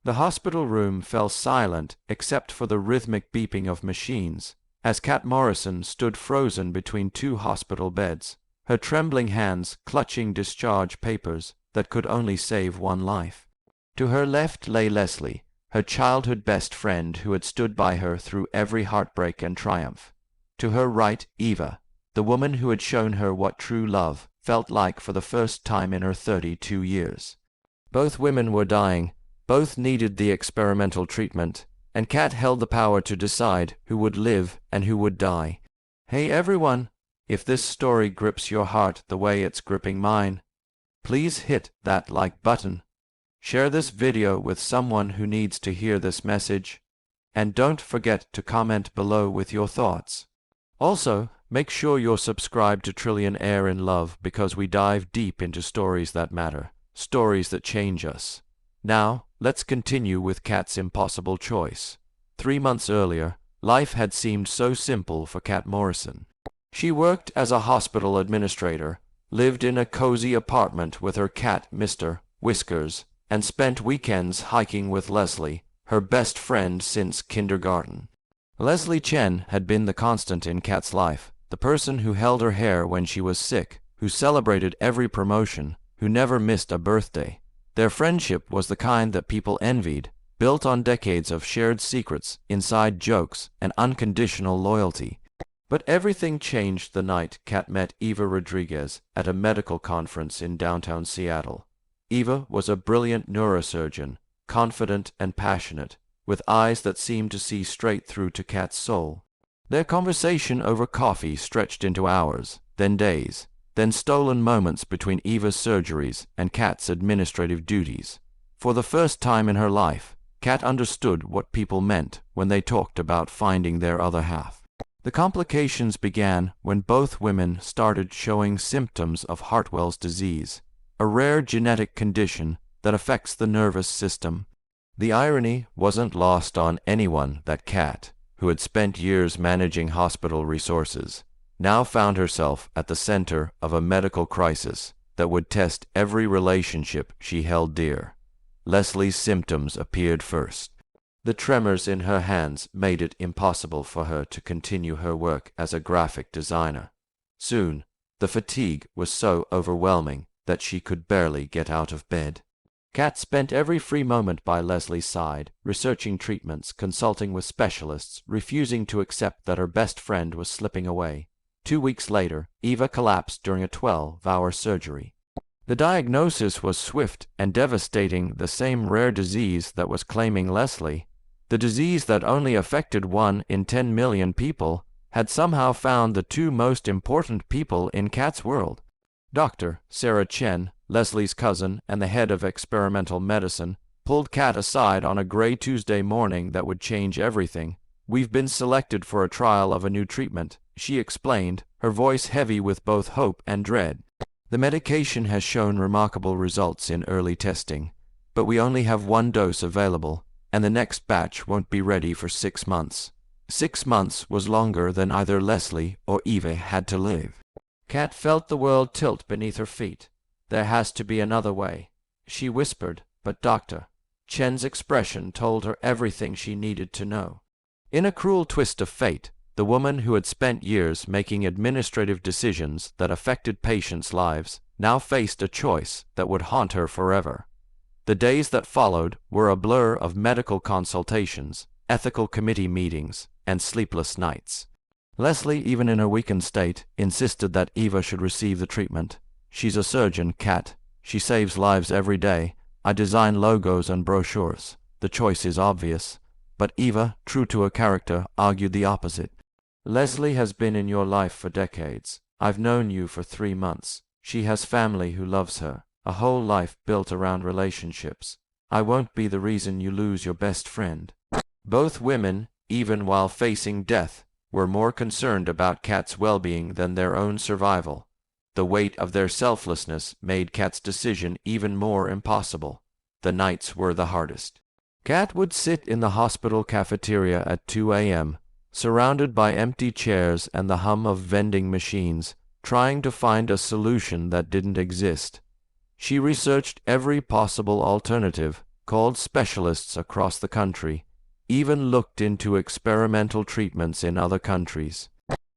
The hospital room fell silent except for the rhythmic beeping of machines, as Kat Morrison stood frozen between two hospital beds, her trembling hands clutching discharge papers that could only save one life. To her left lay Leslie, her childhood best friend who had stood by her through every heartbreak and triumph. To her right, Eva, the woman who had shown her what true love felt like for the first time in her 32 years. Both women were dying, both needed the experimental treatment, and Kat held the power to decide who would live and who would die. Hey everyone, if this story grips your heart the way it's gripping mine, please hit that like button. Share this video with someone who needs to hear this message, and don't forget to comment below with your thoughts. Also, make sure you're subscribed to Trillionaire in Love because we dive deep into stories that matter, stories that change us. Now, let's continue with Kat's impossible choice. 3 months earlier, life had seemed so simple for Kat Morrison. She worked as a hospital administrator, lived in a cozy apartment with her cat, Mr. Whiskers, and spent weekends hiking with Leslie, her best friend since kindergarten. Leslie Chen had been the constant in Kat's life, the person who held her hair when she was sick, who celebrated every promotion, who never missed a birthday. Their friendship was the kind that people envied, built on decades of shared secrets, inside jokes, and unconditional loyalty. But everything changed the night Kat met Eva Rodriguez at a medical conference in downtown Seattle. Eva was a brilliant neurosurgeon, confident and passionate, with eyes that seemed to see straight through to Kat's soul. Their conversation over coffee stretched into hours, then days, then stolen moments between Eva's surgeries and Kat's administrative duties. For the first time in her life, Kat understood what people meant when they talked about finding their other half. The complications began when both women started showing symptoms of Hartwell's disease, a rare genetic condition that affects the nervous system. The irony wasn't lost on anyone that Kat, who had spent years managing hospital resources, now found herself at the center of a medical crisis that would test every relationship she held dear. Leslie's symptoms appeared first. The tremors in her hands made it impossible for her to continue her work as a graphic designer. Soon, the fatigue was so overwhelming that she could barely get out of bed. Kat spent every free moment by Leslie's side, researching treatments, consulting with specialists, refusing to accept that her best friend was slipping away. 2 weeks later, Eva collapsed during a 12-hour surgery. The diagnosis was swift and devastating, the same rare disease that was claiming Leslie. The disease that only affected 1 in 10 million people had somehow found the 2 most important people in Kat's world. Dr. Sarah Chen, Leslie's cousin and the head of experimental medicine, pulled Kat aside on a gray Tuesday morning that would change everything. "We've been selected for a trial of a new treatment," she explained, her voice heavy with both hope and dread. "The medication has shown remarkable results in early testing, but we only have 1 dose available, and the next batch won't be ready for 6 months. 6 months was longer than either Leslie or Eva had to live." Kat felt the world tilt beneath her feet. "There has to be another way," she whispered, but Dr. Chen's expression told her everything she needed to know. In a cruel twist of fate, the woman who had spent years making administrative decisions that affected patients' lives now faced a choice that would haunt her forever. The days that followed were a blur of medical consultations, ethical committee meetings, and sleepless nights. Leslie, even in her weakened state, insisted that Eva should receive the treatment. "She's a surgeon, Kat. She saves lives every day. I design logos and brochures. The choice is obvious." But Eva, true to her character, argued the opposite. "Leslie has been in your life for decades. I've known you for 3 months. She has family who loves her, a whole life built around relationships. I won't be the reason you lose your best friend." Both women, even while facing death, were more concerned about Kat's well-being than their own survival. The weight of their selflessness made Kat's decision even more impossible. The nights were the hardest. Kat would sit in the hospital cafeteria at 2 a.m., surrounded by empty chairs and the hum of vending machines, trying to find a solution that didn't exist. She researched every possible alternative, called specialists across the country, even looked into experimental treatments in other countries.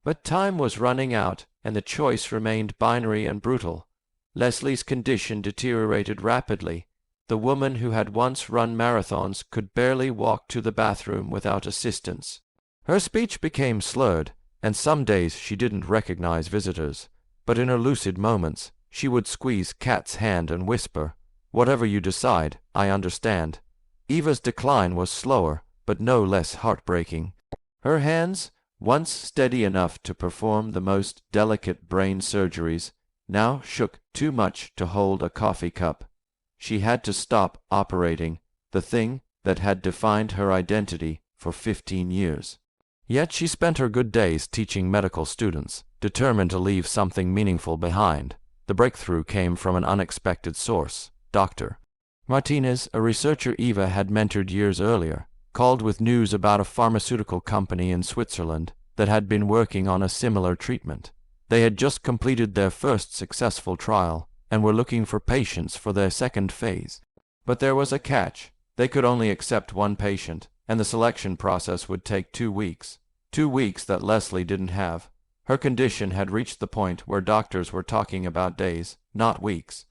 But time was running out, and the choice remained binary and brutal. Leslie's condition deteriorated rapidly. The woman who had once run marathons could barely walk to the bathroom without assistance. Her speech became slurred, and some days she didn't recognize visitors. But in her lucid moments, she would squeeze Kat's hand and whisper, "Whatever you decide, I understand." Eva's decline was slower, but no less heartbreaking. Her hands, once steady enough to perform the most delicate brain surgeries, now shook too much to hold a coffee cup. She had to stop operating, the thing that had defined her identity for 15 years. Yet she spent her good days teaching medical students, determined to leave something meaningful behind. The breakthrough came from an unexpected source. Dr. Martinez, a researcher Eva had mentored years earlier, called with news about a pharmaceutical company in Switzerland that had been working on a similar treatment. They had just completed their first successful trial and were looking for patients for their second phase. But there was a catch. They could only accept one patient, and the selection process would take 2 weeks. 2 weeks that Leslie didn't have. Her condition had reached the point where doctors were talking about days, not weeks.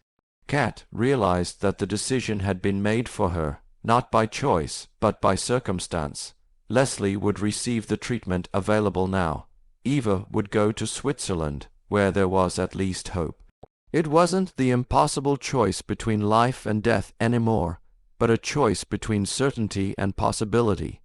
Kat realized that the decision had been made for her, not by choice, but by circumstance. Leslie would receive the treatment available now. Eva would go to Switzerland, where there was at least hope. It wasn't the impossible choice between life and death anymore, but a choice between certainty and possibility.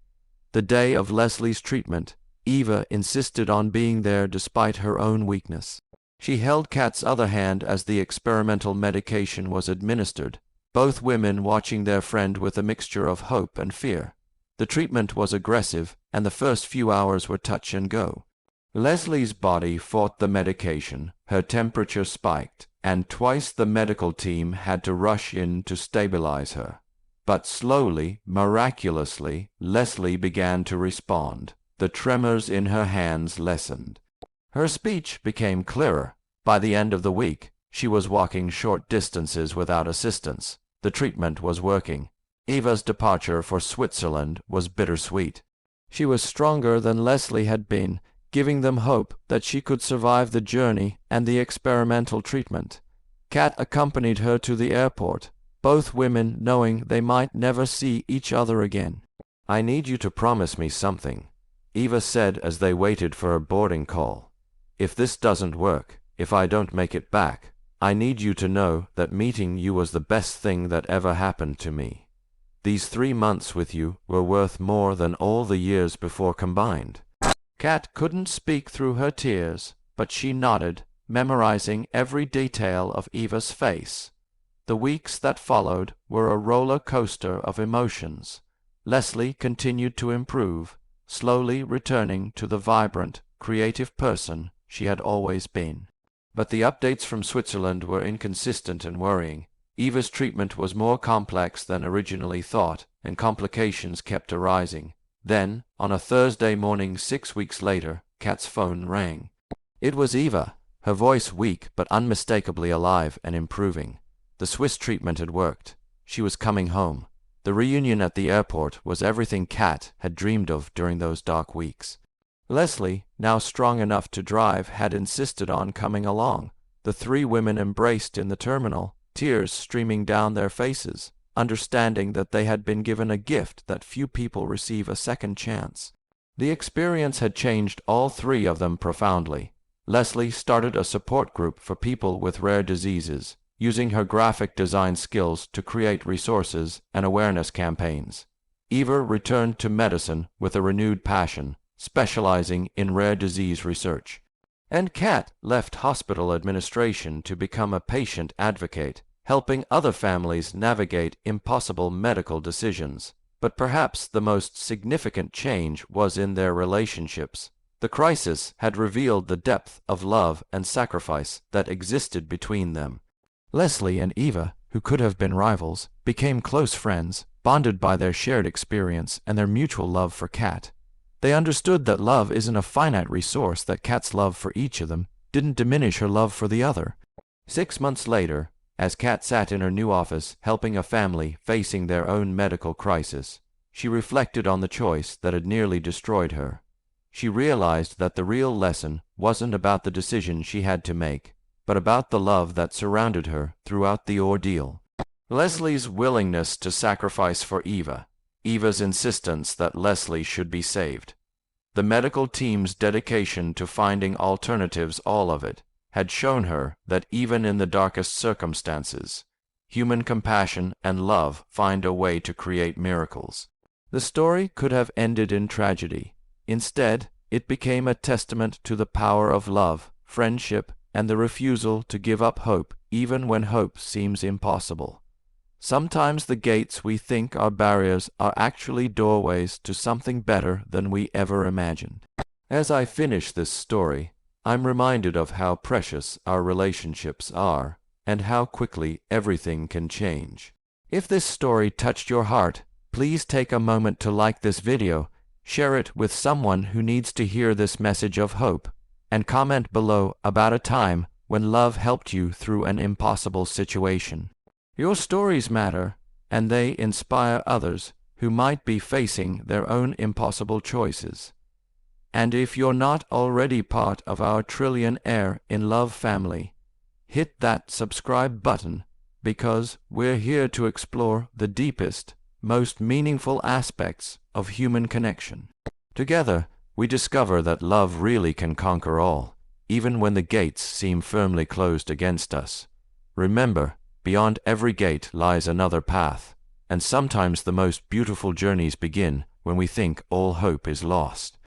The day of Leslie's treatment, Eva insisted on being there despite her own weakness. She held Kat's other hand as the experimental medication was administered, both women watching their friend with a mixture of hope and fear. The treatment was aggressive, and the first few hours were touch and go. Leslie's body fought the medication, her temperature spiked, and twice the medical team had to rush in to stabilize her. But slowly, miraculously, Leslie began to respond. The tremors in her hands lessened. Her speech became clearer. By the end of the week, she was walking short distances without assistance. The treatment was working. Eva's departure for Switzerland was bittersweet. She was stronger than Leslie had been, giving them hope that she could survive the journey and the experimental treatment. Kat accompanied her to the airport, both women knowing they might never see each other again. "I need you to promise me something," Eva said as they waited for a boarding call. "If this doesn't work, if I don't make it back, I need you to know that meeting you was the best thing that ever happened to me. These 3 months with you were worth more than all the years before combined." Kat couldn't speak through her tears, but she nodded, memorizing every detail of Eva's face. The weeks that followed were a roller coaster of emotions. Leslie continued to improve, slowly returning to the vibrant, creative person she had always been. But the updates from Switzerland were inconsistent and worrying. Eva's treatment was more complex than originally thought, and complications kept arising. Then, on a Thursday morning 6 weeks later, Kat's phone rang. It was Eva, her voice weak but unmistakably alive and improving. The Swiss treatment had worked. She was coming home. The reunion at the airport was everything Kat had dreamed of during those dark weeks. Leslie, now strong enough to drive, had insisted on coming along. The 3 women embraced in the terminal, tears streaming down their faces, understanding that they had been given a gift that few people receive a second chance. The experience had changed all 3 of them profoundly. Leslie started a support group for people with rare diseases, using her graphic design skills to create resources and awareness campaigns. Eva returned to medicine with a renewed passion, specializing in rare disease research. And Kat left hospital administration to become a patient advocate, helping other families navigate impossible medical decisions. But perhaps the most significant change was in their relationships. The crisis had revealed the depth of love and sacrifice that existed between them. Leslie and Eva, who could have been rivals, became close friends, bonded by their shared experience and their mutual love for Kat. They understood that love isn't a finite resource, that Kat's love for each of them didn't diminish her love for the other. 6 months later, As Kat sat in her new office helping a family facing their own medical crisis, she reflected on the choice that had nearly destroyed her. She realized that the real lesson wasn't about the decision she had to make, but about the love that surrounded her throughout the ordeal. Leslie's willingness to sacrifice for Eva, Eva's insistence that Leslie should be saved, the medical team's dedication to finding alternatives, all of it had shown her that even in the darkest circumstances, human compassion and love find a way to create miracles. The story could have ended in tragedy. Instead, it became a testament to the power of love, friendship, and the refusal to give up hope even when hope seems impossible. Sometimes the gates we think are barriers are actually doorways to something better than we ever imagined. As I finish this story, I'm reminded of how precious our relationships are and how quickly everything can change. If this story touched your heart, please take a moment to like this video, share it with someone who needs to hear this message of hope, and comment below about a time when love helped you through an impossible situation. Your stories matter, and they inspire others who might be facing their own impossible choices. And if you're not already part of our Trillionaire in Love family, hit that subscribe button, because we're here to explore the deepest, most meaningful aspects of human connection. Together, we discover that love really can conquer all, even when the gates seem firmly closed against us. Remember, beyond every gate lies another path, and sometimes the most beautiful journeys begin when we think all hope is lost.